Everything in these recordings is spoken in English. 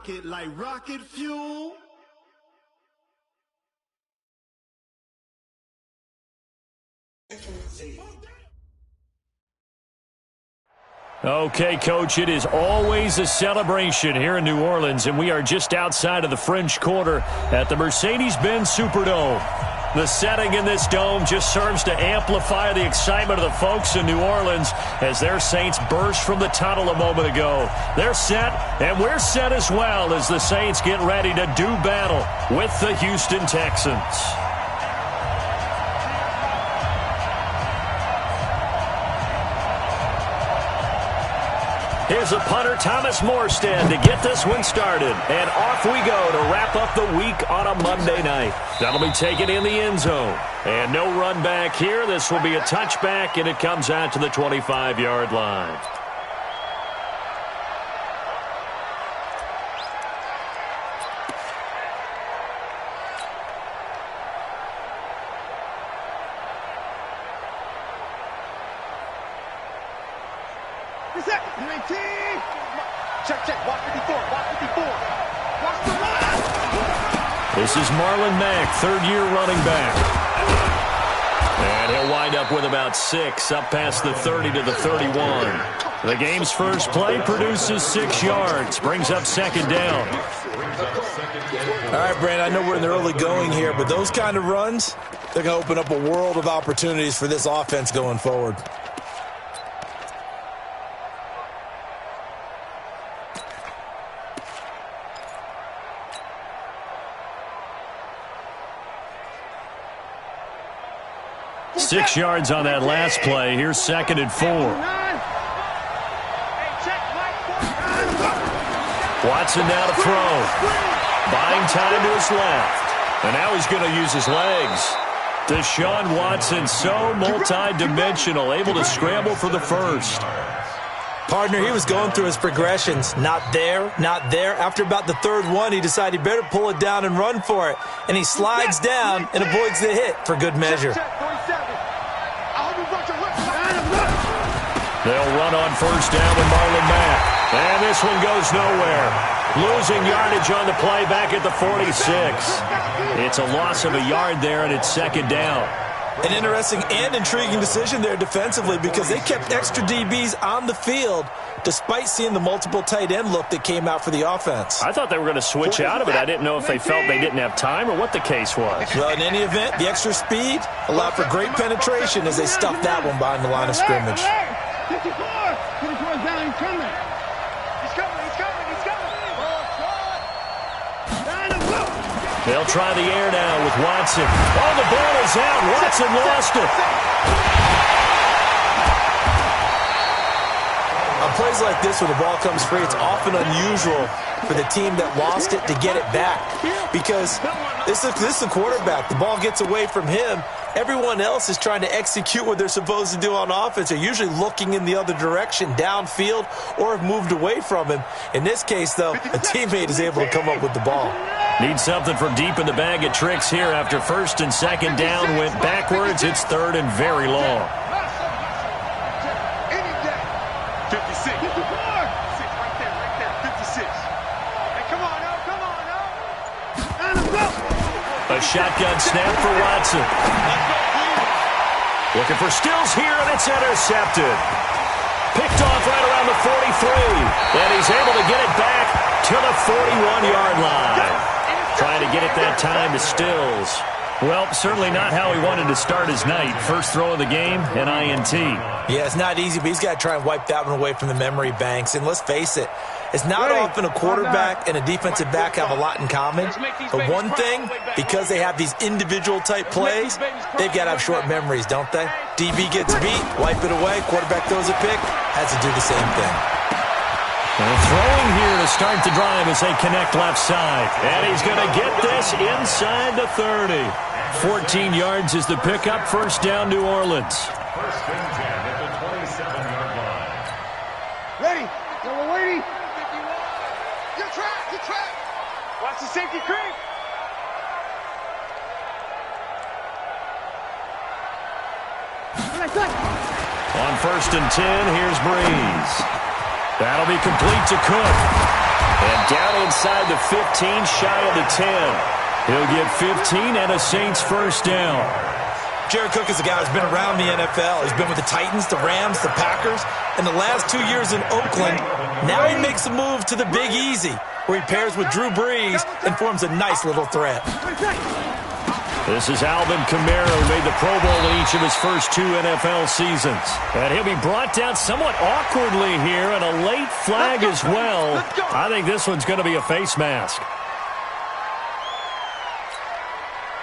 rocket like rocket fuel. Okay, Coach, it is always a celebration here in New Orleans, and we are just outside of the French Quarter at the Mercedes-Benz Superdome. The setting in this dome just serves to amplify the excitement of the folks in New Orleans as their Saints burst from the tunnel a moment ago. They're set, and we're set as well as the Saints get ready to do battle with the Houston Texans. Here's a punter, Thomas Morstead, to get this one started. And off we go to wrap up the week on a Monday night. That'll be taken in the end zone. And no run back here. This will be a touchback, and it comes out to the 25-yard line. This is Marlon Mack, third-year running back. And he'll wind up with about 6, up past the 30 to the 31. The game's first play produces 6 yards, brings up second down. All right, Brandon, I know we're in the early going here, but those kind of runs, they're going to open up a world of opportunities for this offense going forward. Six yards on that last play. Here's second and 4. Watson now to throw. Buying time to his left. And now he's going to use his legs. Deshaun Watson, so multi-dimensional, able to scramble for the first. Partner, he was going through his progressions. Not there, not there. After about the third one, he decided he better pull it down and run for it. And he slides down and avoids the hit for good measure. They'll run on first down with Marlon Mack. And this one goes nowhere. Losing yardage on the play back at the 46. It's a loss of a yard there, and it's second down. An interesting and intriguing decision there defensively because they kept extra DBs on the field despite seeing the multiple tight end look that came out for the offense. I thought they were going to switch out of it. I didn't know if they felt they didn't have time or what the case was. Well, in any event, the extra speed allowed for great penetration as they stuffed that one behind the line of scrimmage. 54 is down, he's coming. He's coming. They'll try the air now with Watson. Oh, the ball is out. Watson lost it. On plays like this where the ball comes free, it's often unusual for the team that lost it to get it back because this is the quarterback. The ball gets away from him. Everyone else is trying to execute what they're supposed to do on offense. They're usually looking in the other direction, downfield, or have moved away from him. In this case, though, a teammate is able to come up with the ball. Need something from deep in the bag of tricks here after first and second down went backwards. It's third and very long. 56. Right there. 56. Hey, come on now. A shotgun snap for Watson. Looking for Stills here, and it's intercepted. Picked off right around the 43. And he's able to get it back to the 41-yard line. Trying to get it that time to Stills. Well, certainly not how he wanted to start his night. First throw of the game, an INT. Yeah, it's not easy, but he's got to try and wipe that one away from the memory banks. And let's face it, it's not often a quarterback and a defensive back have a lot in common. But one thing, because they have these individual type plays, they've got to have short memories, don't they? DB gets beat, wipe it away, quarterback throws a pick, has to do the same thing. And throwing here to start the drive as they connect left side. And he's going to get this inside the 30. 14 yards is the pickup. First down, New Orleans. First and 10 at the 27-yard line. Ready. We're waiting. Good track. Watch the safety creep. On first and 10, here's Breeze. That'll be complete to Cook. And down inside the 15, shy of the 10. He'll get 15 and a Saints first down. Jared Cook is a guy who's been around the NFL. He's been with the Titans, the Rams, the Packers, and the last 2 years in Oakland. Now he makes a move to the Big Easy, where he pairs with Drew Brees and forms a nice little threat. This is Alvin Kamara, who made the Pro Bowl in each of his first 2 NFL seasons. And he'll be brought down somewhat awkwardly here, and a late flag as well. I think this one's going to be a face mask.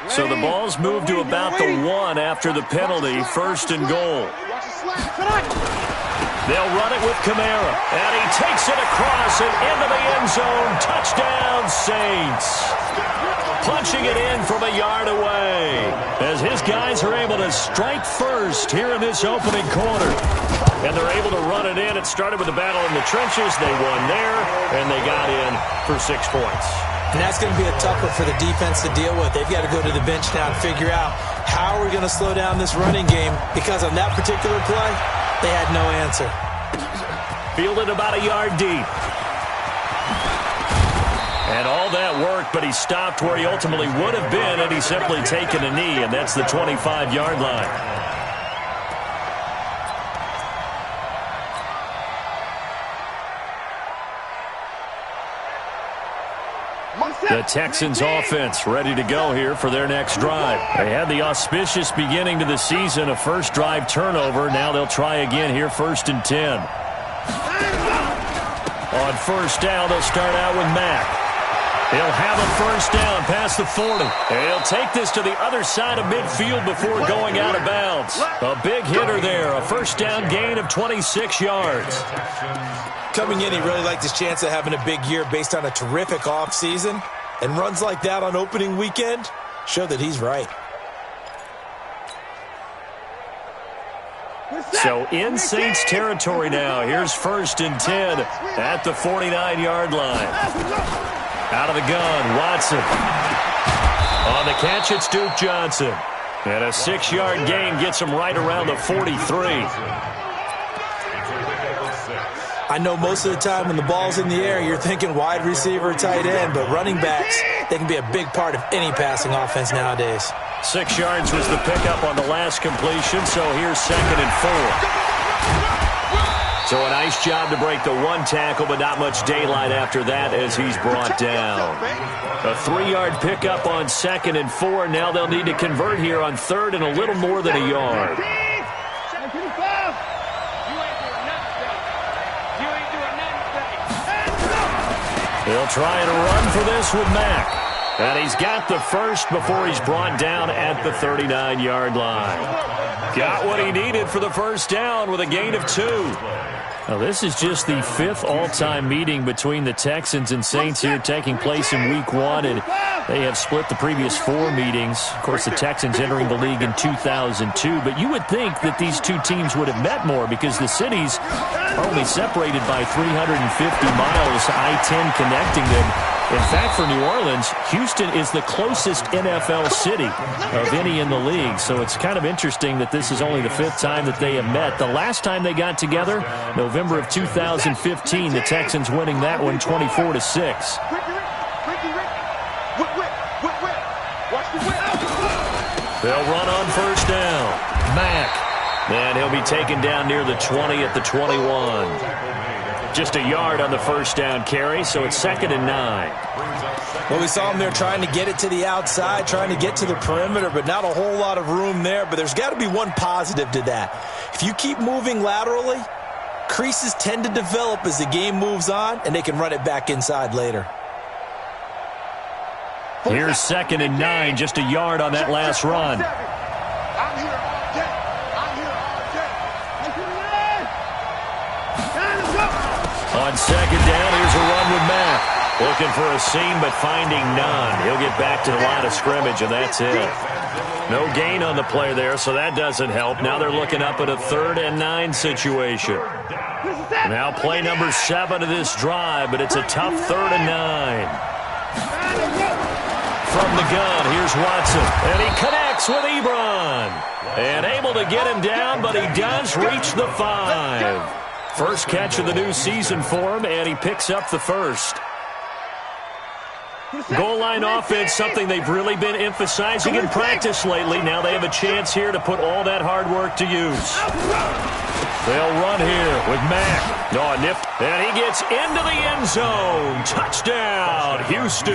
So the ball's moved to about the 1 after the penalty, 1st and goal. They'll run it with Kamara, and he takes it across and into the end zone. Touchdown, Saints. Punching it in from a yard away as his guys are able to strike first here in this opening quarter. And they're able to run it in. It started with a battle in the trenches. They won there, and they got in for 6 points. And that's going to be a tough one for the defense to deal with. They've got to go to the bench now and figure out how we're going to slow down this running game, because on that particular play, they had no answer. Fielded about a yard deep. And all that worked, but he stopped where he ultimately would have been had he simply taken a knee, and that's the 25-yard line. The Texans offense ready to go here for their next drive. They had the auspicious beginning to the season, a first drive turnover. Now they'll try again here, 1st and 10. On first down, they'll start out with Mack. He'll have a first down past the 40. He'll take this to the other side of midfield before going out of bounds. A big hitter there, a first down gain of 26 yards. Coming in, he really liked his chance of having a big year based on a terrific offseason. And runs like that on opening weekend show that he's right. So in Saints territory now. Here's 1st and 10 at the 49-yard line. Out of the gun, Watson. On the catch, it's Duke Johnson. And a 6-yard gain gets him right around the 43. I know most of the time when the ball's in the air, you're thinking wide receiver, tight end, but running backs, they can be a big part of any passing offense nowadays. 6 yards was the pickup on the last completion, so here's 2nd and 4. So a nice job to break the 1 tackle, but not much daylight after that as he's brought down. A 3-yard pickup on 2nd and 4. Now they'll need to convert here on 3rd and a little more than a yard. He'll try and run for this with Mack. And he's got the first before he's brought down at the 39-yard line. Got what he needed for the first down with a gain of 2. Now, this is just the 5th all-time meeting between the Texans and Saints here, taking place in Week 1, and they have split the previous 4 meetings. Of course, the Texans entering the league in 2002, but you would think that these two teams would have met more because the cities are only separated by 350 miles, I-10 connecting them. In fact, for New Orleans, Houston is the closest NFL city of any in the league. So it's kind of interesting that this is only the 5th time that they have met. The last time they got together, November of 2015, the Texans winning that one 24-6. They'll run on first down. Mack. And he'll be taken down near the 20 at the 21. Just a yard on the first down carry, so it's 2nd and 9. Well, we saw him there trying to get it to the outside, trying to get to the perimeter, but not a whole lot of room there. But there's got to be one positive to that. If you keep moving laterally, creases tend to develop as the game moves on, and they can run it back inside later. Here's 2nd and 9, just a yard on that last run. On 2nd down, here's a run with Mack. Looking for a seam, but finding none. He'll get back to the line of scrimmage, and that's it. No gain on the play there, so that doesn't help. Now they're looking up at a 3rd and 9 situation. Now play number 7 of this drive, but it's a tough 3rd and 9. From the gun, here's Watson, and he connects with Ebron. And able to get him down, but he does reach the 5. First catch of the new season for him, and he picks up the first. Goal line offense, something they've really been emphasizing in practice lately. Now they have a chance here to put all that hard work to use. They'll run here with Mack. Oh, nifty. And he gets into the end zone. Touchdown, Houston.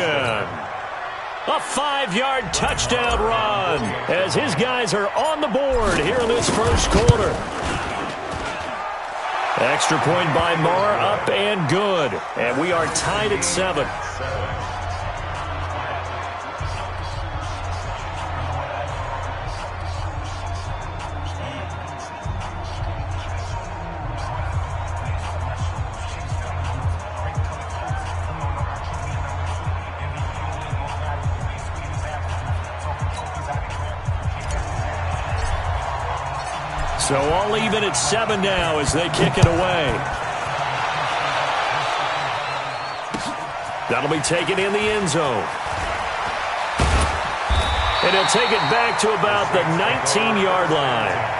A 5-yard touchdown run as his guys are on the board here in this first quarter. Extra point by Marr, up and good. And we are tied at 7. So all even at 7 now as they kick it away. That'll be taken in the end zone. And he'll take it back to about the 19-yard line.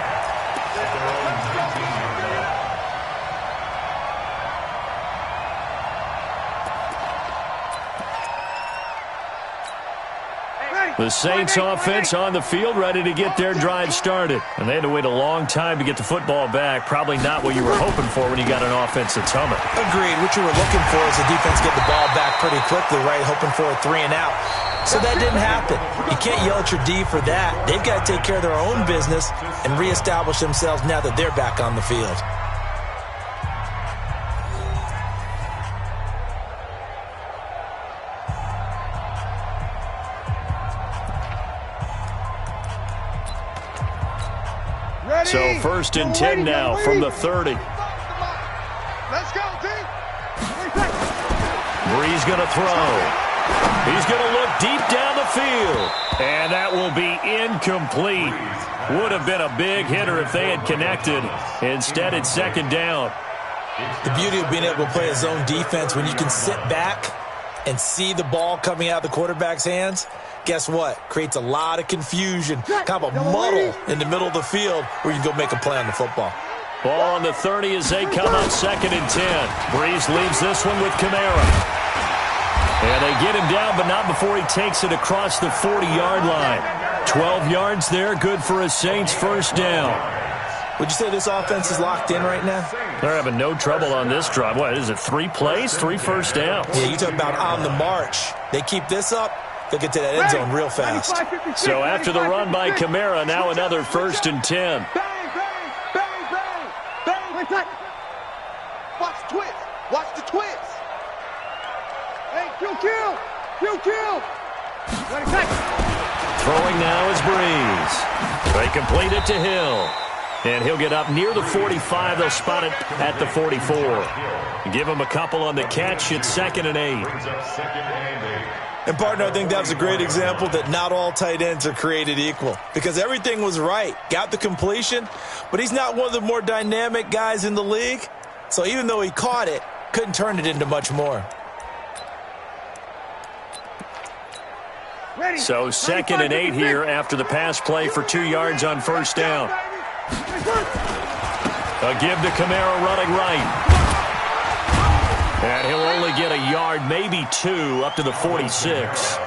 The Saints offense on the field, ready to get their drive started. And they had to wait a long time to get the football back. Probably not what you were hoping for when you got an offense that's humming. Agreed. What you were looking for is the defense get the ball back pretty quickly, right? Hoping for a 3 and out. So that didn't happen. You can't yell at your D for that. They've got to take care of their own business and reestablish themselves now that they're back on the field. So 1st and 10 now from the 30. Let's go, D. Bree's going to throw. He's going to look deep down the field. And that will be incomplete. Would have been a big hitter if they had connected. Instead, it's 2nd down. The beauty of being able to play a zone defense when you can sit back and see the ball coming out of the quarterback's hands, guess what? Creates a lot of confusion, kind of a muddle in the middle of the field where you can go make a play on the football. Ball on the 30 as they come up 2nd and 10. Breeze leaves this one with Kamara. And they get him down, but not before he takes it across the 40-yard line. 12 yards there, good for a Saints first down. Would you say this offense is locked in right now? They're having no trouble on this drive. What is it, 3 plays, 3 first downs? Yeah, you talk about on the march. They keep this up, they'll get to that end zone real fast. So after the run by Kamara, now another 1st and 10. Watch the twist. Watch the twist. Hey, kill. Throwing now is Breeze. They complete it to Hill. And he'll get up near the 45. They'll spot it at the 44. Give him a couple on the catch. It's 2nd and 8. And, partner, I think that was a great example that not all tight ends are created equal. Because everything was right. Got the completion, but he's not one of the more dynamic guys in the league. So even though he caught it, couldn't turn it into much more. So 2nd and 8 here after the pass play for 2 yards on 1st down. A give to Kamara running right. And he'll only get a yard, maybe 2, up to the 46.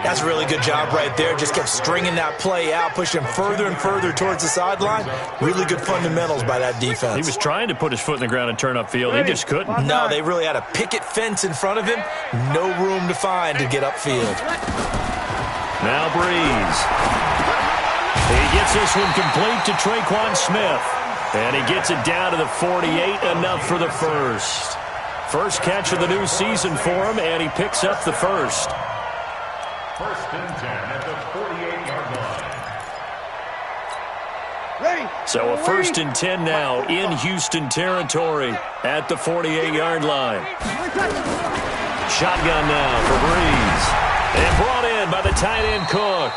That's a really good job right there. Just kept stringing that play out, pushing further and further towards the sideline. Really good fundamentals by that defense. He was trying to put his foot in the ground and turn upfield. He just couldn't. No, they really had a picket fence in front of him. No room to find to get upfield. Now Breeze. He gets this one complete to Traquan Smith. And he gets it down to the 48, enough for the first. First catch of the new season for him, and he picks up the first. 1st and 10 at the 48-yard line. Ready. So a 1st and 10 now in Houston territory at the 48-yard line. Shotgun now for Breeze. And brought in by the tight end Cook.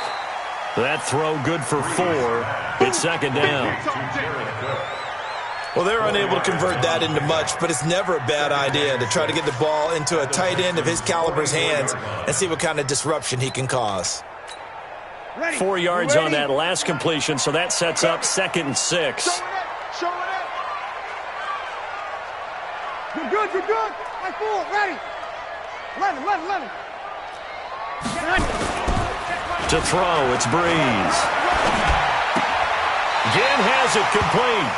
That throw good for 4. It's 2nd down. Well, they're unable to convert that into much, but it's never a bad idea to try to get the ball into a tight end of his caliber's hands and see what kind of disruption he can cause. 4 yards on that last completion, so that sets up 2nd and 6. Show it. You're good. High 4, ready. To throw, it's Breeze. Again has it complete.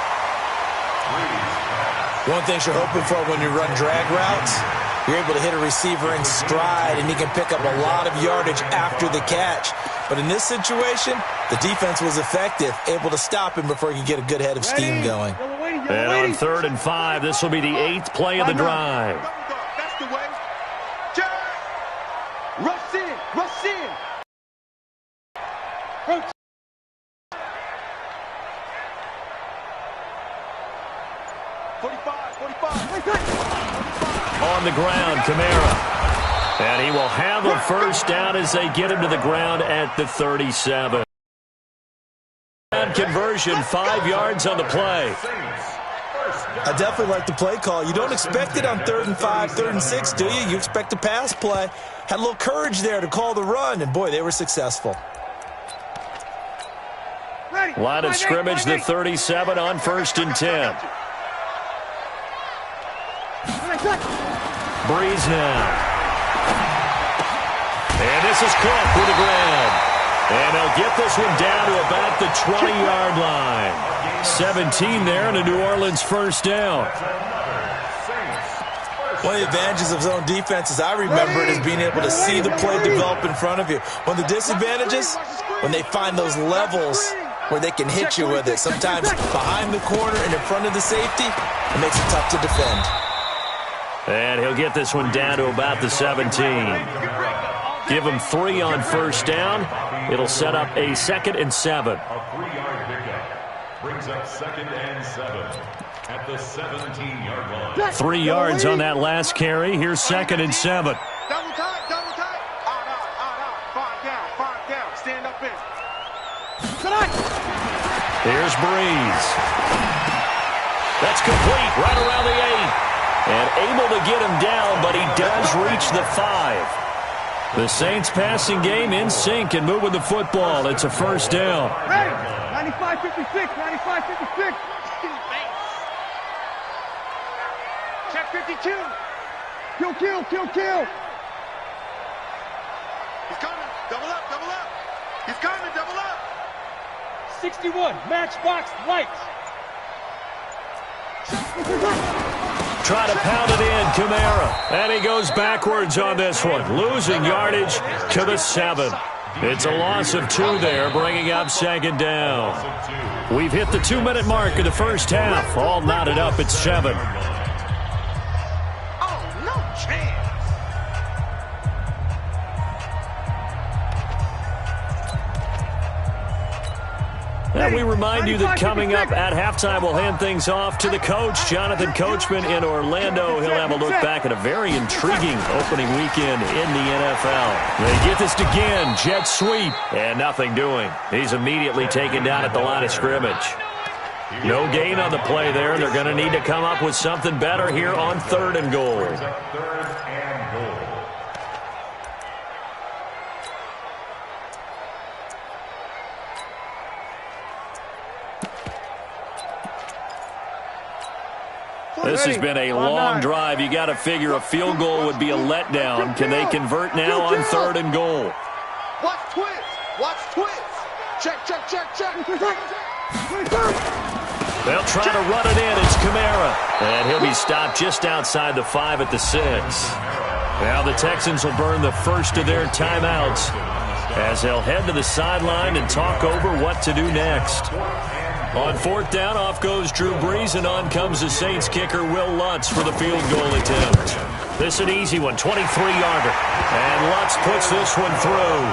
One thing you're hoping for when you run drag routes, you're able to hit a receiver in stride, and he can pick up a lot of yardage after the catch. But in this situation, the defense was effective, able to stop him before he could get a good head of steam going. And on 3rd and 5, this will be the 8th play of the drive. That's the way. Rush in. Rush in. 45. On the ground, Kamara. And he will have a first down as they get him to the ground at the 37. Conversion, 5 yards on the play. I definitely like the play call. You don't expect it on 3rd and 5, 3rd and 6, do you? You expect a pass play. Had a little courage there to call the run, and boy, they were successful. Line of scrimmage, the 37 on 1st and 10. Breeze now. And this is Cook with the grab. And they'll get this one down to about the 20-yard line. 17 there and a New Orleans first down. One of the advantages of zone defense, as I remember it, is being able to see the play develop in front of you. One of the disadvantages, when they find those levels where they can hit you with it. Sometimes behind the corner and in front of the safety, it makes it tough to defend. And he'll get this one down to about the 17. Give him 3 on first down. It'll set up a 2nd and 7. A 3-yard pickup brings up 2nd and 7 at the 17-yard line. 3 yards on that last carry. Here's 2nd and 7. Double tight. Five down. Stand up in. Here's Breeze. That's complete right around the 8. And able to get him down, but he does reach the 5. The Saints passing game in sync and moving the football. It's a first down. Ready. 95-56. Check 52. Kill. He's coming. Double up. He's coming. Double up. 61. Matchbox lights. Try to pound it in, Kamara. And he goes backwards on this one, losing yardage to the 7. It's a loss of 2 there, bringing up 2nd down. We've hit the 2-minute mark of the first half. All knotted up at 7. Oh, no chance. And we remind you that coming up at halftime, we'll hand things off to the coach, Jonathan Coachman in Orlando. He'll have a look back at a very intriguing opening weekend in the NFL. They get this again, jet sweep, and nothing doing. He's immediately taken down at the line of scrimmage. No gain on the play there, and they're going to need to come up with something better here on 3rd and goal. This has been a long drive. You got to figure a field goal would be a letdown. Can they convert now on 3rd and goal? Watch twist. Check. They'll try to run it in. It's Kamara. And he'll be stopped just outside the 5 at the 6. Now the Texans will burn the first of their timeouts as they'll head to the sideline and talk over what to do next. On 4th down, off goes Drew Brees, and on comes the Saints kicker, Will Lutz, for the field goal attempt. This an easy one, 23-yarder. And Lutz puts this one through.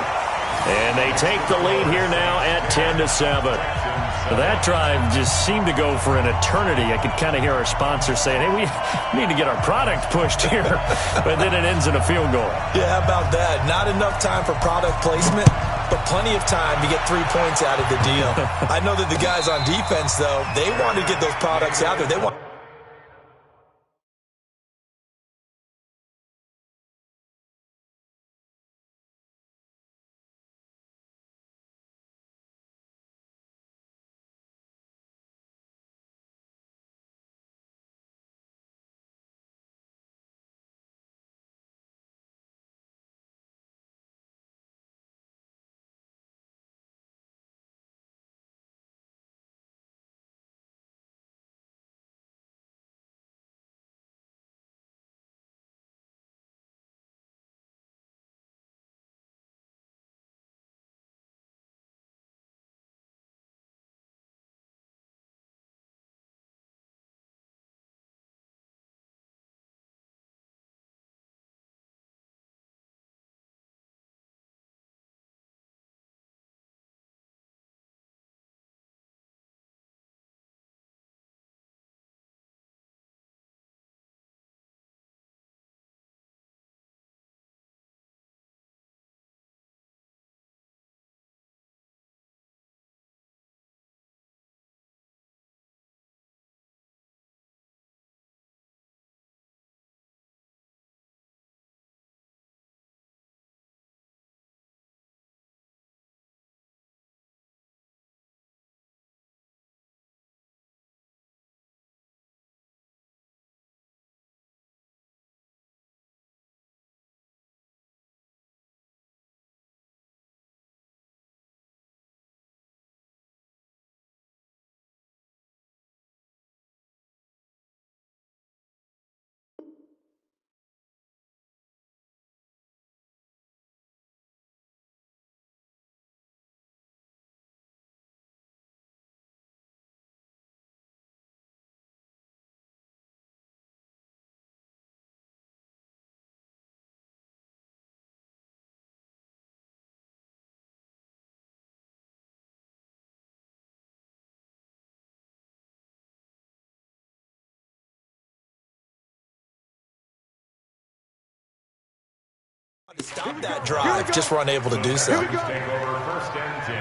And they take the lead here now at 10-7. That drive just seemed to go for an eternity. I could kind of hear our sponsor saying, hey, we need to get our product pushed here. But then it ends in a field goal. Yeah, how about that? Not enough time for product placement, but plenty of time to get 3 points out of the deal. I know that the guys on defense, though, they want to get those products out there. They want To stop that drive, just were unable to do so. Take over first and 10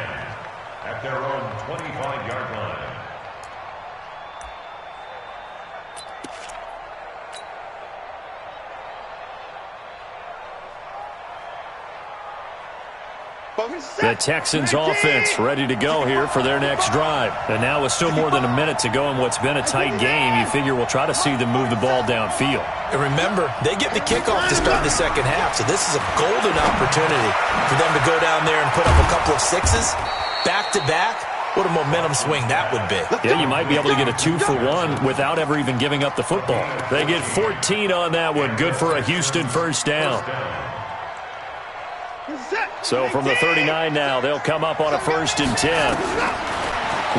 at their own 25-yard line. The Texans offense ready to go here for their next drive. And now with still more than a minute to go in what's been a tight game, you figure we'll try to see them move the ball downfield. And remember, they get the kickoff to start the second half, so this is a golden opportunity for them to go down there and put up a couple of sixes back-to-back. What a momentum swing that would be. Yeah, you might be able to get a 2-for-1 without ever even giving up the football. They get 14 on that one. Good for a Houston first down. So from the 39 now, they'll come up on a 1st and 10.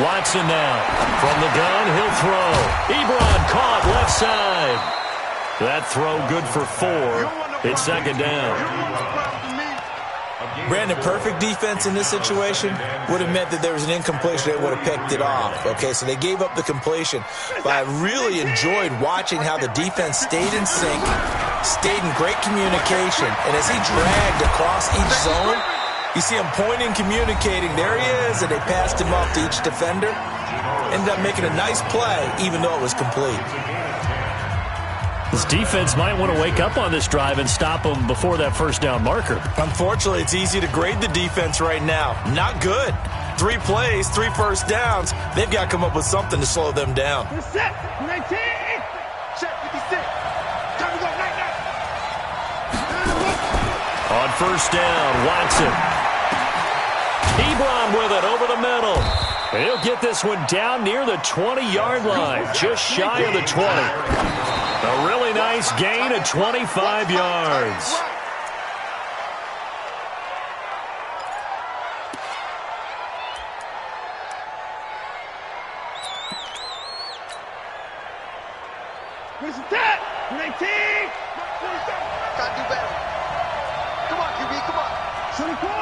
Watson now. From the gun, he'll throw. Ebron caught left side. That throw good for 4. It's second down. Brandon, perfect defense in this situation would have meant that there was an incompletion. They would have picked it off. Okay, so they gave up the completion. But I really enjoyed watching how the defense stayed in sync, stayed in great communication. And as he dragged across each zone, you see him pointing, communicating. There he is, and they passed him off to each defender. Ended up making a nice play, even though it was complete. This defense might want to wake up on this drive and stop them before that first down marker. Unfortunately, it's easy to grade the defense right now. Not good. 3 plays, 3 first downs. They've got to come up with something to slow them down. Set, 19, check 56. Time to go, right now. On first down, Watson. Ebron with it over the middle. He'll get this one down near the 20-yard line, just shy of the 20. A really nice gain of 25 yards. Where's that? 19. Gotta do better. Come on, QB, come on. 24.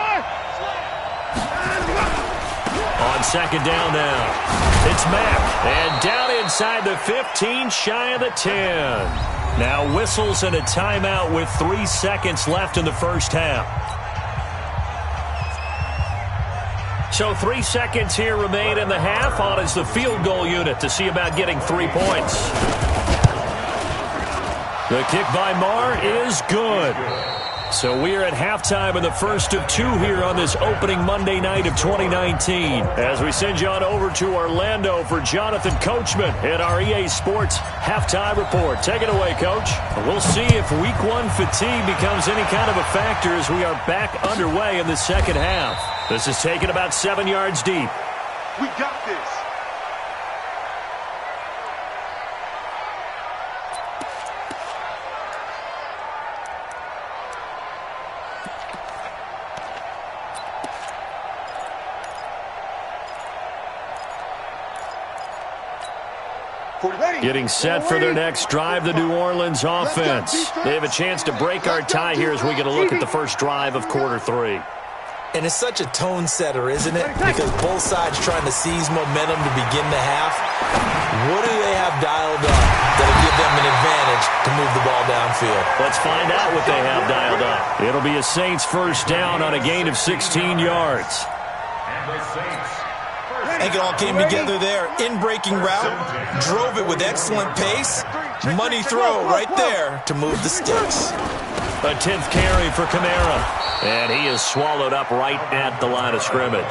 On second down now. It's Mack. And down inside the 15, shy of the 10. Now whistles and a timeout with 3 seconds left in the first half. So 3 seconds here remain in the half. On is the field goal unit to see about getting 3 points. The kick by Marr is good. So we are at halftime in the first of 2 here on this opening Monday night of 2019. As we send you on over to Orlando for Jonathan Coachman at our EA Sports Halftime Report. Take it away, Coach. We'll see if Week 1 fatigue becomes any kind of a factor as we are back underway in the second half. This is taken about 7 yards deep. We got this. Getting set for their next drive, the New Orleans offense. They have a chance to break our tie here as we get a look at the first drive of quarter 3. And it's such a tone setter, isn't it? Because both sides trying to seize momentum to begin the half. What do they have dialed up that'll give them an advantage to move the ball downfield? Let's find out what they have dialed up. It'll be a Saints first down on a gain of 16 yards. And the Saints. I think it all came together there. In-breaking route, drove it with excellent pace. Money throw right there to move the sticks. A 10th carry for Kamara. And he is swallowed up right at the line of scrimmage.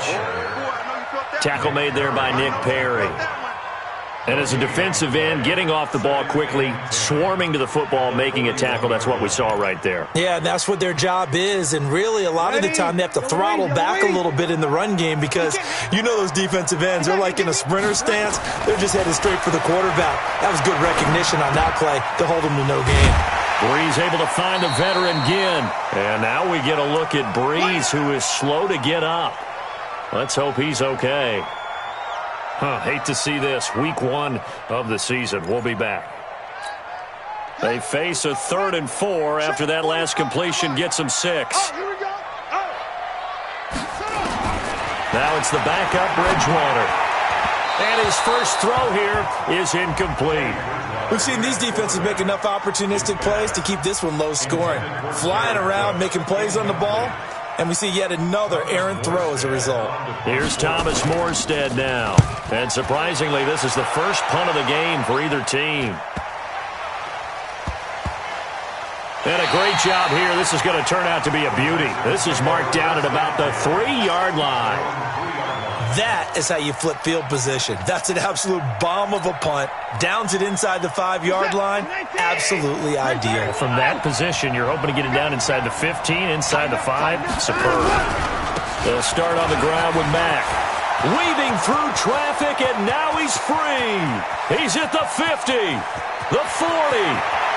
Tackle made there by Nick Perry. And as a defensive end, getting off the ball quickly, swarming to the football, making a tackle, that's what we saw right there. Yeah, and that's what their job is. And really, a lot of the time, they have to throttle back a little bit in the run game because you know those defensive ends, they're like in a sprinter stance. They're just headed straight for the quarterback. That was good recognition on that play to hold them to no gain. Breeze able to find the veteran Ginn. And now we get a look at Breeze, who is slow to get up. Let's hope he's okay. Hate to see this. Week 1 of the season. We'll be back. They face a 3rd and 4 after that last completion gets them 6. Now it's the backup Bridgewater. And his first throw here is incomplete. We've seen these defenses make enough opportunistic plays to keep this one low scoring. Flying around, making plays on the ball, and we see yet another errant throw as a result. Here's Thomas Morstead now. And surprisingly, this is the first punt of the game for either team. And a great job here. This is going to turn out to be a beauty. This is marked down at about the 3-yard line. That is how you flip field position. That's an absolute bomb of a punt. Downs it inside the 5-yard line. Absolutely ideal. From that position, you're hoping to get it down inside the 15, inside the 5. Superb. They'll start on the ground with Mack. Weaving through traffic, and now he's free. He's at the 50, the 40.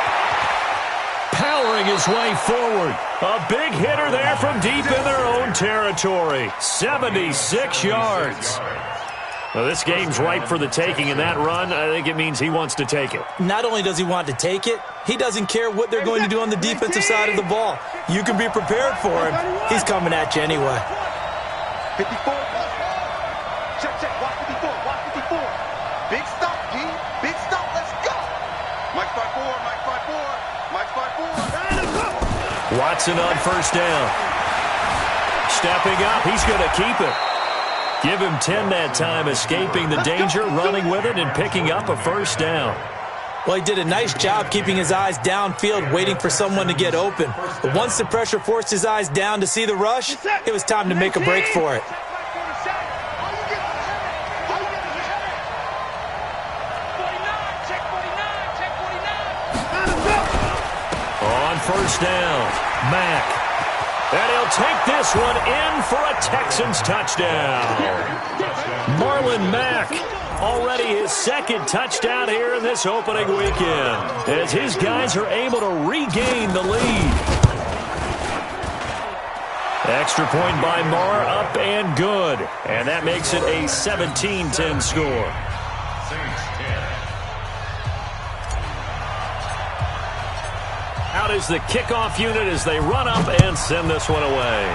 Powering his way forward. A big hitter there from deep in their own territory. 76 yards. Well, this game's ripe for the taking, and that run, I think it means he wants to take it. Not only does he want to take it, he doesn't care what they're going to do on the defensive side of the ball. You can be prepared for him. He's coming at you anyway. 54. Check, watch 54, watch 54. Big stop, G. Big stop, let's go. Mike 5-4, Mike 5-4. Mike 5-4. Watson on first down. Stepping up, he's going to keep it. Give him 10 that time, escaping the danger, running with it, and picking up a first down. Well, he did a nice job keeping his eyes downfield, waiting for someone to get open. But once the pressure forced his eyes down to see the rush, it was time to make a break for it. On first down, Mack. And he'll take this one in for a Texans touchdown. Marlon Mack, already his second touchdown here in this opening weekend, as his guys are able to regain the lead. Extra point by Marr, up and good. And that makes it a 17-10 score. Out is the kickoff unit as they run up and send this one away.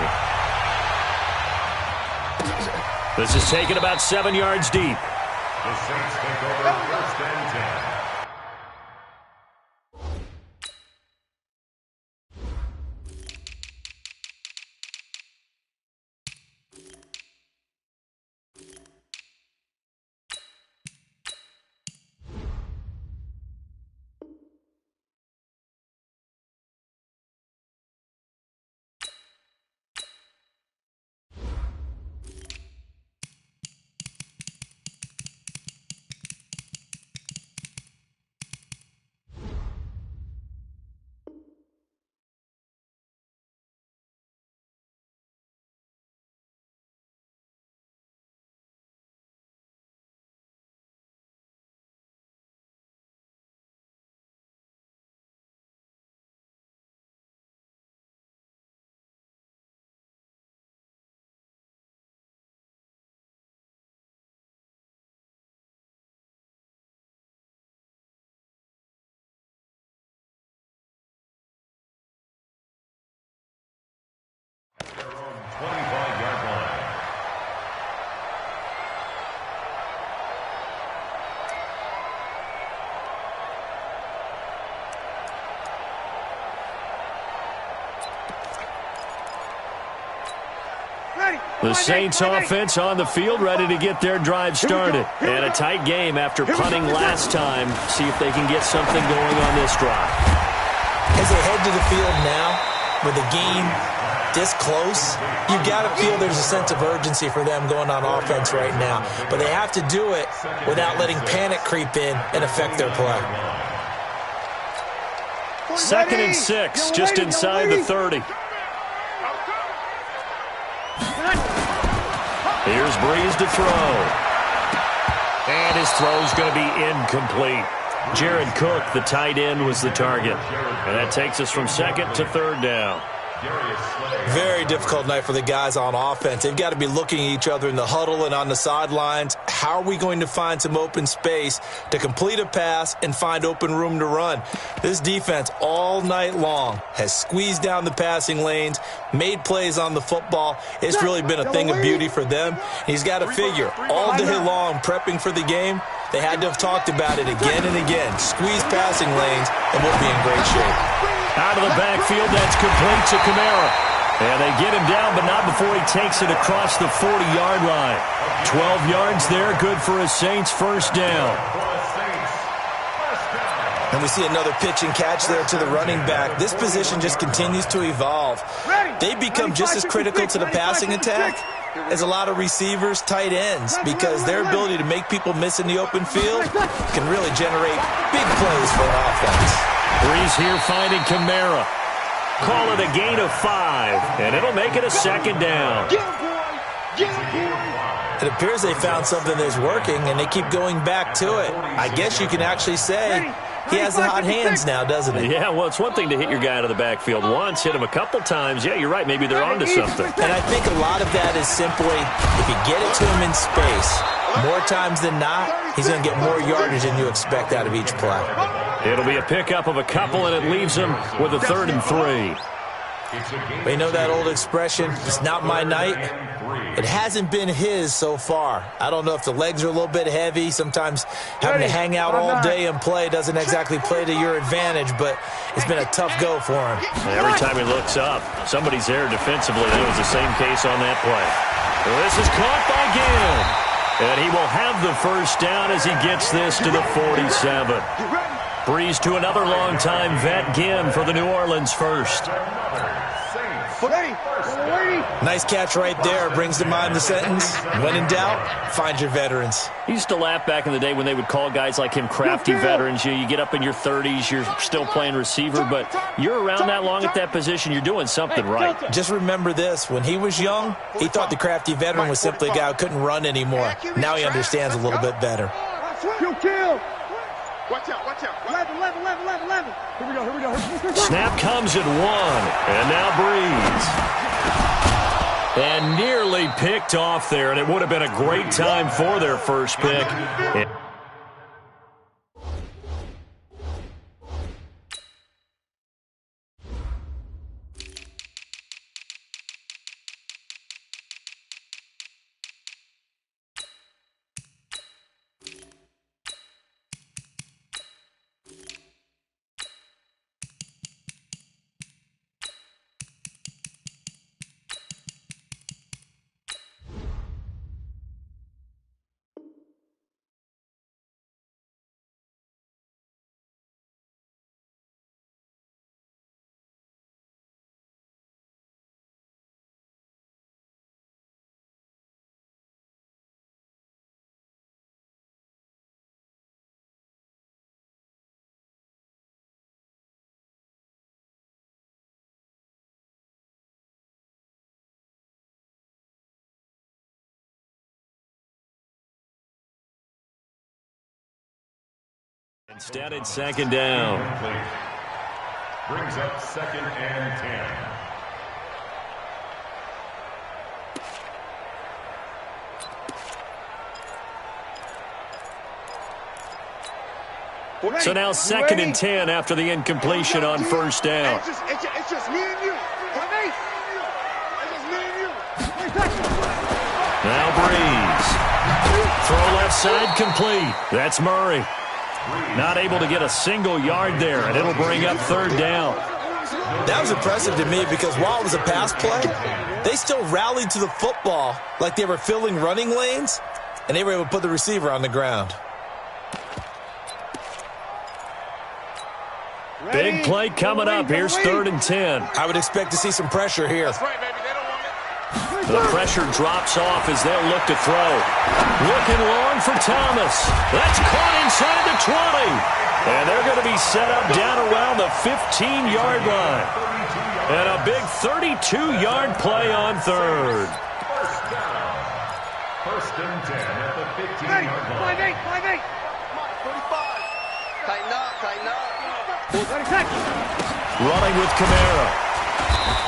This is taken about 7 yards deep. The Saints take over first and 10. Their own 25-yard line. The Saints offense on the field, ready to get their drive started. And a tight game after punting last time. See if they can get something going on this drive. As they head to the field now, with the game this close, you've got to feel there's a sense of urgency for them going on offense right now. But they have to do it without letting panic creep in and affect their play. 2nd and 6, just inside the 30. Here's Breeze to throw. And his throw's going to be incomplete. Jared Cook, the tight end, was the target. And that takes us from 2nd to 3rd down. Very difficult night for the guys on offense. They've got to be looking at each other in the huddle and on the sidelines. How are we going to find some open space to complete a pass and find open room to run? This defense all night long has squeezed down the passing lanes, made plays on the football. It's really been a thing of beauty for them. He's got to figure all day long prepping for the game. They had to have talked about it again and again. Squeeze passing lanes, and we'll be in great shape. Out of the backfield, that's complete to Kamara. And they get him down, but not before he takes it across the 40-yard line. 12 yards there, good for a Saints first down. And we see another pitch and catch there to the running back. This position just continues to evolve. They become just as critical to the passing attack as a lot of receivers, tight ends, because their ability to make people miss in the open field can really generate big plays for an offense. Breeze here finding Kamara. Call it a gain of 5, and it'll make it a second down. It appears they found something that's working, and they keep going back to it. I guess you can actually say he has the hot hands now, doesn't he? Yeah, well, it's one thing to hit your guy out of the backfield once, hit him a couple times. Yeah, you're right. Maybe they're onto something. And I think a lot of that is simply if you get it to him in space, more times than not, he's going to get more yardage than you expect out of each play. It'll be a pickup of a couple, and it leaves him with a 3rd and 3. We know that old expression, it's not my night. It hasn't been his so far. I don't know if the legs are a little bit heavy. Sometimes having to hang out all day and play doesn't exactly play to your advantage, but it's been a tough go for him. Every time he looks up, somebody's there defensively. It was the same case on that play. Well, this is caught by Ginn, and he will have the first down as he gets this to the 47. Breeze to another long-time vet, Ginn, for the New Orleans first. Nice catch right there. Brings to mind the sentence, when in doubt, find your veterans. I used to laugh back in the day when they would call guys like him crafty veterans. You get up in your 30s, you're still playing receiver, but you're around that long at that position, you're doing something right. Just remember this. When he was young, he thought the crafty veteran was simply a guy who couldn't run anymore. Now he understands a little bit better. Watch out, watch out. 11. Here we go. Snap comes at 1, and now Breeze. And nearly picked off there, and it would have been a great time for their first pick. Instead, it's second down. Brings up 2nd and 10. So now 2nd and 10 after the incompletion on first down. It's just me and you. Now Breeze. Throw left side complete. That's Murray. Not able to get a single yard there, and it'll bring up 3rd down. That was impressive to me because while it was a pass play, they still rallied to the football like they were filling running lanes, and they were able to put the receiver on the ground. Big play coming up. Here's 3rd and 10. I would expect to see some pressure here. That's right, baby. They don't want it. The pressure drops off as they'll look to throw. Looking long for Thomas. That's caught inside the 20. And they're going to be set up down around the 15-yard line. And a big 32-yard play on 3rd. First and 10 at the 15-yard line. 5-8. 35. Tighten up. Running with Kamara.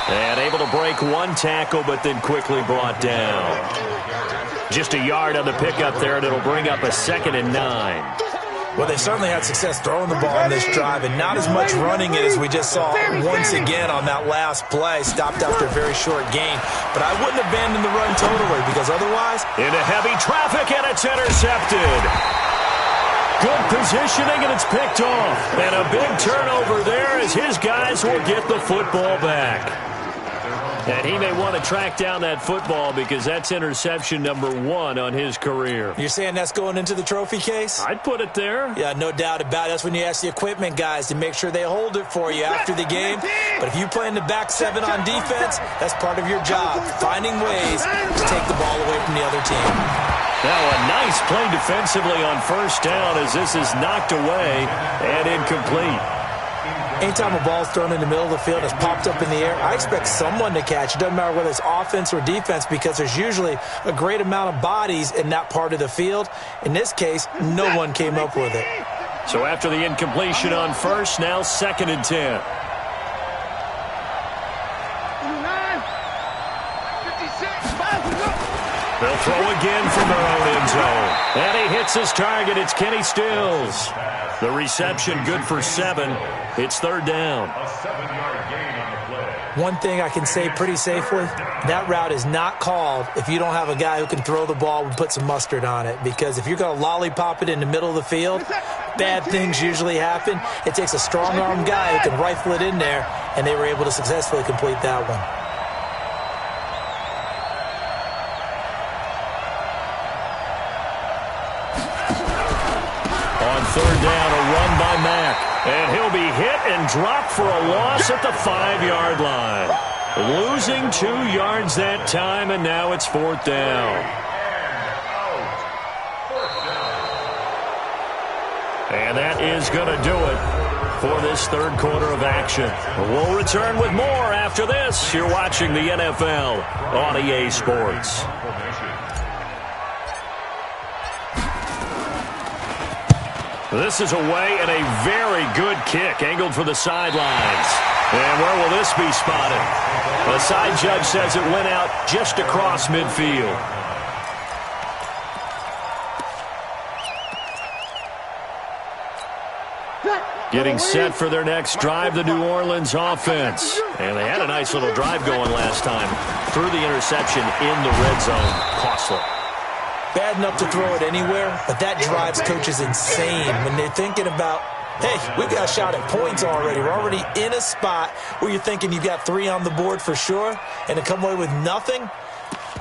And able to break one tackle, but then quickly brought down. Just a yard on the pickup there, and it'll bring up a 2nd and 9. Well, they certainly had success throwing the ball on this drive, and not as much running it as we just saw once again on that last play. Stopped after a very short gain. But I wouldn't abandon the run totally, because otherwise... Into heavy traffic, and it's intercepted. Good positioning, and it's picked off. And a big turnover there as his guys will get the football back. And he may want to track down that football because that's interception number 1 on his career. You're saying that's going into the trophy case? I'd put it there. Yeah, no doubt about it. That's when you ask the equipment guys to make sure they hold it for you after the game. But if you play in the back 7 on defense, that's part of your job, finding ways to take the ball away from the other team. Now a nice play defensively on first down as this is knocked away and incomplete. Anytime a ball's thrown in the middle of the field, it's popped up in the air, I expect someone to catch. It doesn't matter whether it's offense or defense because there's usually a great amount of bodies in that part of the field. In this case, no one came up with it. So after the incompletion on first, now 2nd and 10. 56. They'll throw again from their own end zone. And he hits his target. It's Kenny Stills. The reception good for 7. It's 3rd down. A 7-yard gain on the play. One thing I can say pretty safely, that route is not called if you don't have a guy who can throw the ball and put some mustard on it. Because if you're going to lollipop it in the middle of the field, bad things usually happen. It takes a strong-armed guy who can rifle it in there, and they were able to successfully complete that one. On 3rd down, a run by Mack. And he'll be hit and dropped for a loss at the 5-yard line. Losing 2 yards that time, and now it's 4th down. And that is going to do it for this 3rd quarter of action. We'll return with more after this. You're watching the NFL on EA Sports. This is away and a very good kick, angled for the sidelines. And where will this be spotted? The side judge says it went out just across midfield. Getting set for their next drive, the New Orleans offense. And they had a nice little drive going last time. Threw the interception in the red zone. Costly. Bad enough to throw it anywhere, but that drives coaches insane when they're thinking about, hey, we've got a shot at points already. We're already in a spot where you're thinking you've got 3 on the board for sure, and to come away with nothing,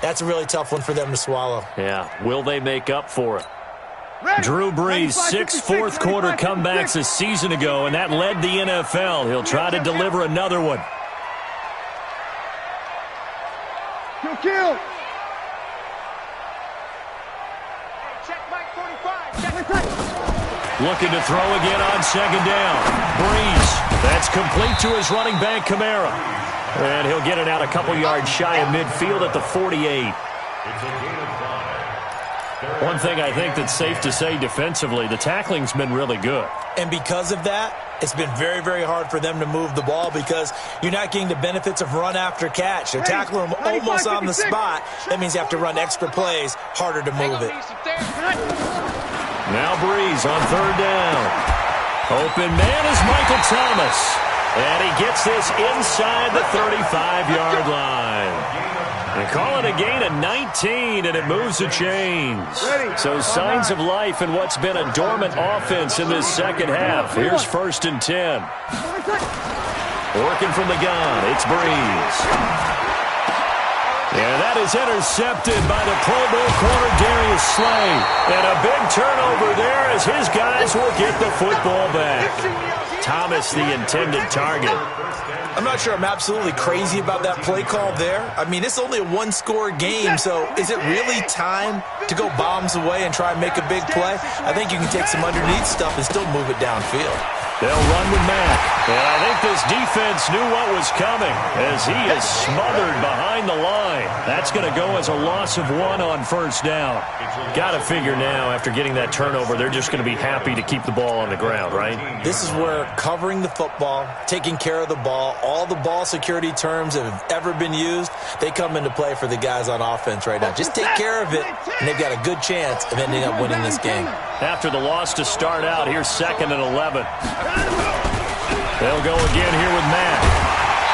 that's a really tough one for them to swallow. Yeah, will they make up for it? Drew Brees, 6 fourth-quarter comebacks a season ago, and that led the NFL. He'll try to deliver another one. Kill. Looking to throw again on 2nd down. Brees, that's complete to his running back, Kamara. And he'll get it out a couple yards shy of midfield at the 48. It's a gain of 5. One thing I think that's safe to say defensively, the tackling's been really good. And because of that, it's been very, very hard for them to move the ball because you're not getting the benefits of run after catch. They're tackling them almost on the spot. That means you have to run extra plays, harder to move it. Now Brees on 3rd down. Open man is Michael Thomas. And he gets this inside the 35-yard line. They call it a gain of 19, and it moves the chains. So signs of life in what's been a dormant offense in this second half. Here's 1st and 10. Working from the gun, it's Brees. Yeah, that is intercepted by the Pro Bowl corner Darius Slay. And a big turnover there as his guys will get the football back. Thomas, the intended target. I'm not sure I'm absolutely crazy about that play call there. I mean, it's only a 1-score game, so is it really time to go bombs away and try and make a big play? I think you can take some underneath stuff and still move it downfield. They'll run with Mack. And I think this defense knew what was coming as he is smothered behind the line. That's going to go as a loss of 1 on 1st down. Got to figure now, after getting that turnover, they're just going to be happy to keep the ball on the ground, right? This is where covering the football, taking care of the ball, all the ball security terms that have ever been used, they come into play for the guys on offense right now. Just take care of it, and they've got a good chance of ending up winning this game. After the loss to start out, here's 2nd and 11. They'll go again here with Mack.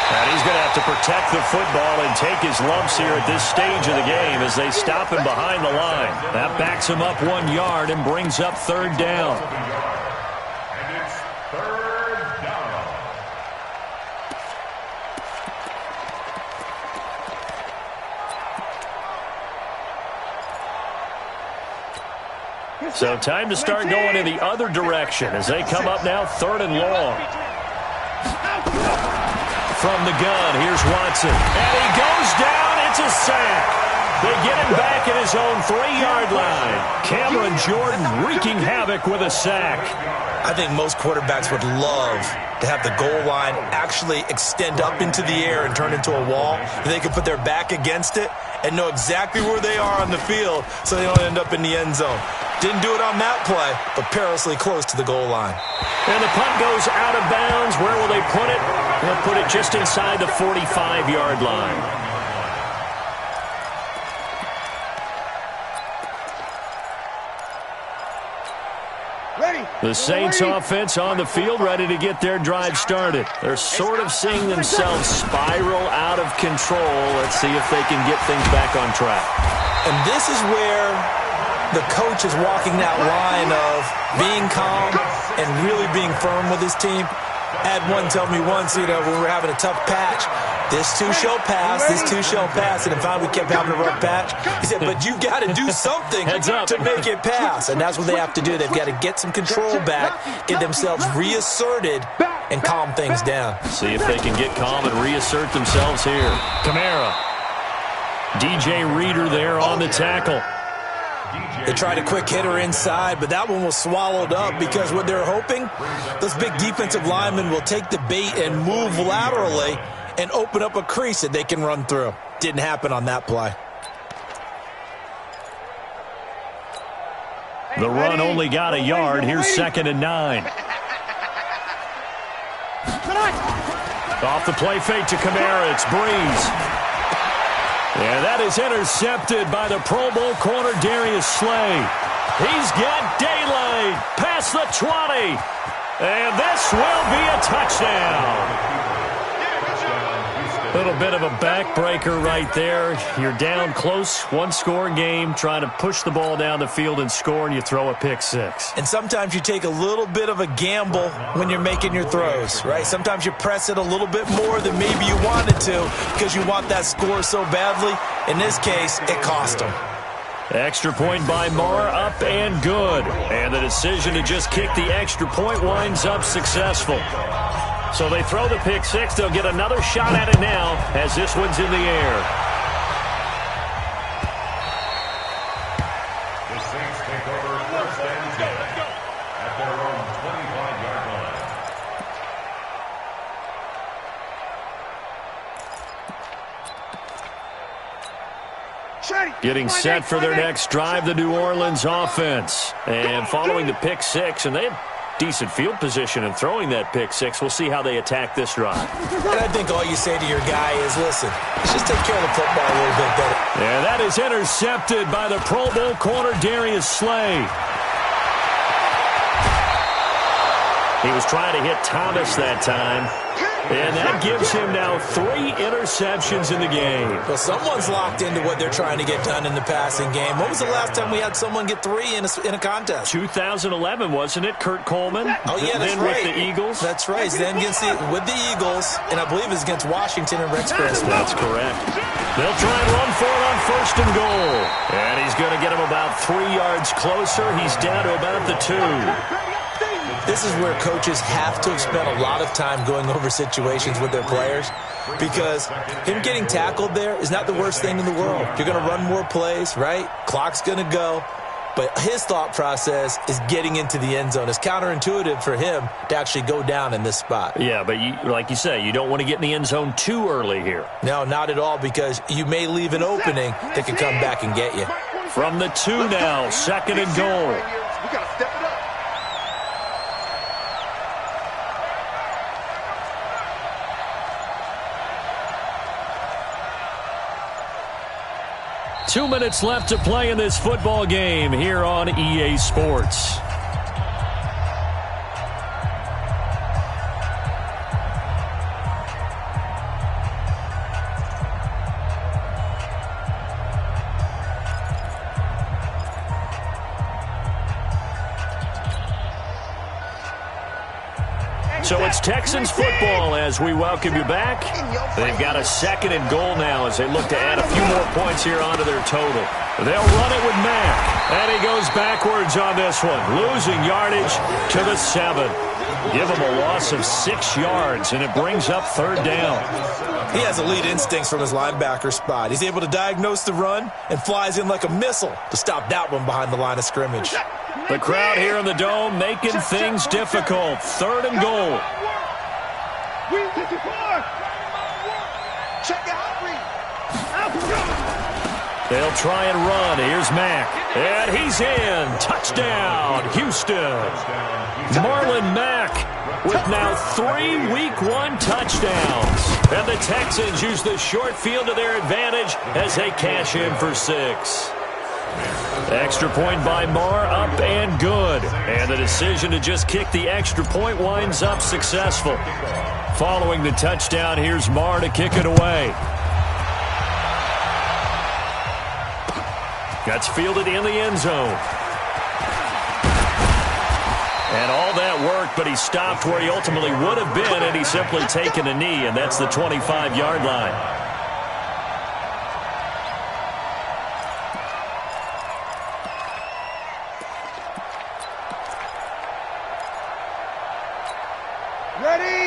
And he's going to have to protect the football and take his lumps here at this stage of the game as they stop him behind the line. That backs him up 1 yard and brings up third down. And it's third down. So time to start going in the other direction as they come up now third and long. From the gun, here's Watson. And he goes down. It's a sack. They get him back at his own 3-yard line. Cameron Jordan wreaking havoc with a sack. I think most quarterbacks would love to have the goal line actually extend up into the air and turn into a wall. And they can put their back against it and know exactly where they are on the field so they don't end up in the end zone. Didn't do it on that play, but perilously close to the goal line. And the punt goes out of bounds. Where will they put it? They'll put it just inside the 45-yard line. The Saints offense on the field, ready to get their drive started. They're sort of seeing themselves spiral out of control. Let's see if they can get things back on track. And this is where the coach is walking that line of being calm and really being firm with his team. I had one tell me once, when we were having a tough patch, this too shall pass, this too shall pass. And if we kept having a rough patch, he said, but you got to do something to make it pass. And that's what they have to do. They've got to get some control back, get themselves reasserted, and calm things down. See if they can get calm and reassert themselves here. Kamara. DJ Reader there on the tackle. They tried a quick hitter inside, but that one was swallowed up because what they're hoping, those big defensive linemen will take the bait and move laterally and open up a crease that they can run through. Didn't happen on that play. The run only got a yard. Here's 2nd and 9. Off the play fake to Kamara. It's Breeze. And that is intercepted by the Pro Bowl corner, Darius Slay. He's got daylight past the 20. And this will be a touchdown. A little bit of a backbreaker right there. You're down close, one-score game, trying to push the ball down the field and score, and you throw a pick six. And sometimes you take a little bit of a gamble when you're making your throws, right? Sometimes you press it a little bit more than maybe you wanted to because you want that score so badly. In this case, it cost them. Extra point by Marr, up and good. And the decision to just kick the extra point winds up successful. So they throw the pick six. They'll get another shot at it now as this one's in the air. The Saints take over 1st and 10 at their own 25-yard line. Getting set for their next drive, the New Orleans offense. And following the pick six, and they have decent field position in throwing that pick six. We'll see how they attack this drive. And I think all you say to your guy is, listen, let's just take care of the football a little bit better. And that is intercepted by the Pro Bowl corner, Darius Slay. He was trying to hit Thomas that time. And that gives him now 3 interceptions in the game. Well, someone's locked into what they're trying to get done in the passing game. When was the last time we had someone get 3 in a contest? 2011, wasn't it, Kurt Coleman? Oh, yeah, that's then right. with the Eagles? That's right. Then with the Eagles, and I believe it's against Washington and Rex Christmas. That's correct. They'll try and run for it on 1st and goal. And he's going to get him about 3 yards closer. He's down to about the 2. This is where coaches have to have spent a lot of time going over situations with their players because him getting tackled there is not the worst thing in the world. You're going to run more plays, right? Clock's going to go. But his thought process is getting into the end zone. It's counterintuitive for him to actually go down in this spot. Yeah, but like you say, you don't want to get in the end zone too early here. No, not at all, because you may leave an opening that could come back and get you. From the 2 now, 2nd and goal. We got to step it up. 2 minutes left to play in this football game here on EA Sports. So it's Texans football as we welcome you back. They've got a 2nd and goal now as they look to add a few more points here onto their total. They'll run it with Mack, and he goes backwards on this one, losing yardage to the 7. Give him a loss of 6 yards, and it brings up 3rd down. He has elite instincts from his linebacker spot. He's able to diagnose the run and flies in like a missile to stop that one behind the line of scrimmage. The crowd here in the Dome making things difficult. 3rd and goal. They'll try and run. Here's Mack. And he's in. Touchdown, Houston. Marlon Mack with now 3 Week 1 touchdowns. And the Texans use the short field to their advantage as they cash in for 6. Extra point by Marr, up and good. And the decision to just kick the extra point winds up successful. Following the touchdown, here's Marr to kick it away. That's fielded in the end zone. And all that worked, but he stopped where he ultimately would have been, and he's simply taken a knee, and that's the 25-yard line.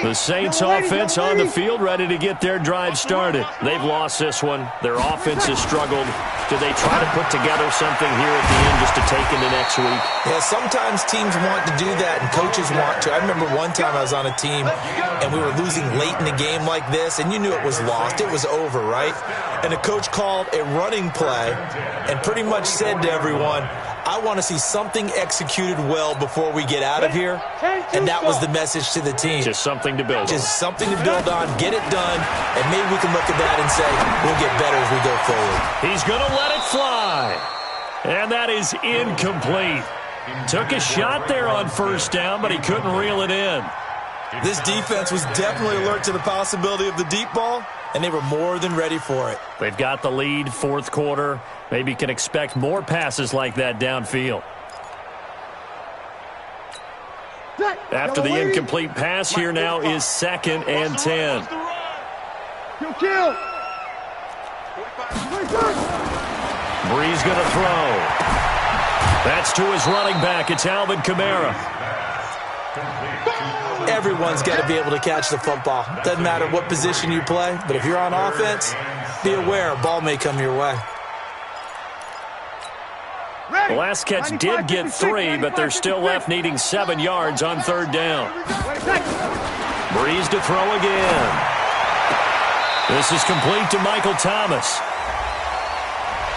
The Saints offense on the field, ready to get their drive started. They've lost this one. Their offense has struggled. Do they try to put together something here at the end just to take into next week? Yeah, sometimes teams want to do that and coaches want to. I remember one time I was on a team and we were losing late in a game like this, and you knew it was lost. It was over, right? And the coach called a running play and pretty much said to everyone, I want to see something executed well before we get out of here. And that was the message to the team. Just something to build on. Just something to build on, get it done, and maybe we can look at that and say, we'll get better as we go forward. He's going to let it fly. And that is incomplete. Took a shot there on 1st down, but he couldn't reel it in. This defense was definitely alert to the possibility of the deep ball, and they were more than ready for it. They've got the lead, 4th quarter. Maybe can expect more passes like that downfield. After the incomplete pass, here now is 2nd and 10. Kill. Breeze going to throw. That's to his running back. It's Alvin Kamara. Everyone's got to be able to catch the football. Doesn't matter what position you play, but if you're on offense, be aware a ball may come your way. The last catch did get 3, but they're still left needing 7 yards on 3rd down. Breeze to throw again. This is complete to Michael Thomas.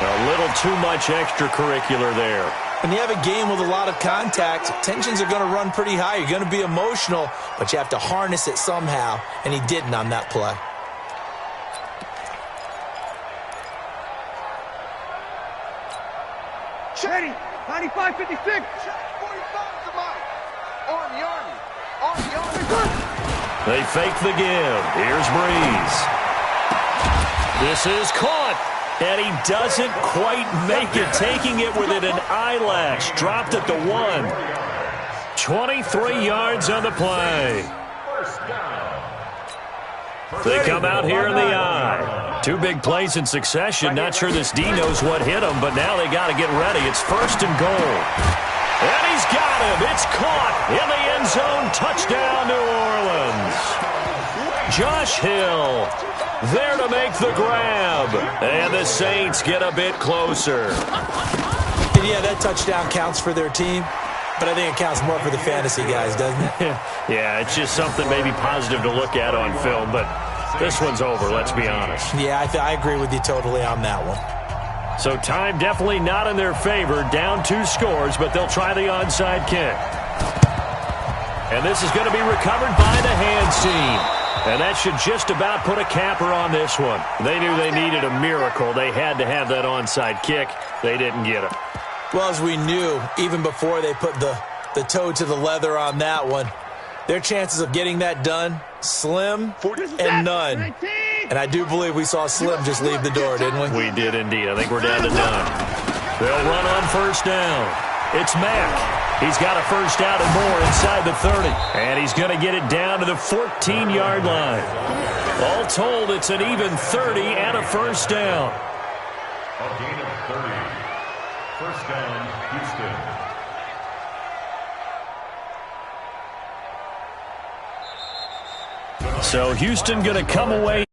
A little too much extracurricular there. When you have a game with a lot of contact, tensions are going to run pretty high. You're going to be emotional, but you have to harness it somehow, and he didn't on that play. Ready, 95-56. They fake the give. Here's Breeze. This is caught, and he doesn't quite make it, taking it within an eyelash. Dropped at the 1. 23 yards on the play. They come out here in the eye. 2 big plays in succession. Not sure this D knows what hit him, but now they got to get ready. It's 1st and goal. And he's got him. It's caught in the end zone. Touchdown, New Orleans. Josh Hill there to make the grab. And the Saints get a bit closer. And yeah, that touchdown counts for their team, but I think it counts more for the fantasy guys, doesn't it? Yeah, it's just something maybe positive to look at on film, but this one's over, let's be honest. Yeah, I agree with you totally on that one. So time definitely not in their favor. Down 2 scores, but they'll try the onside kick. And this is going to be recovered by the hands team. And that should just about put a capper on this one. They knew they needed a miracle. They had to have that onside kick. They didn't get it. Well, as we knew, even before they put the toe to the leather on that one, their chances of getting that done, slim and none. And I do believe we saw Slim just leave the door, didn't we? We did indeed. I think we're down to none. They'll run on 1st down. It's Mack. He's got a first down and more inside the 30. And he's going to get it down to the 14-yard line. All told, it's an even 30 and a first down. A gain of 30. First down, Houston. So Houston going to come away.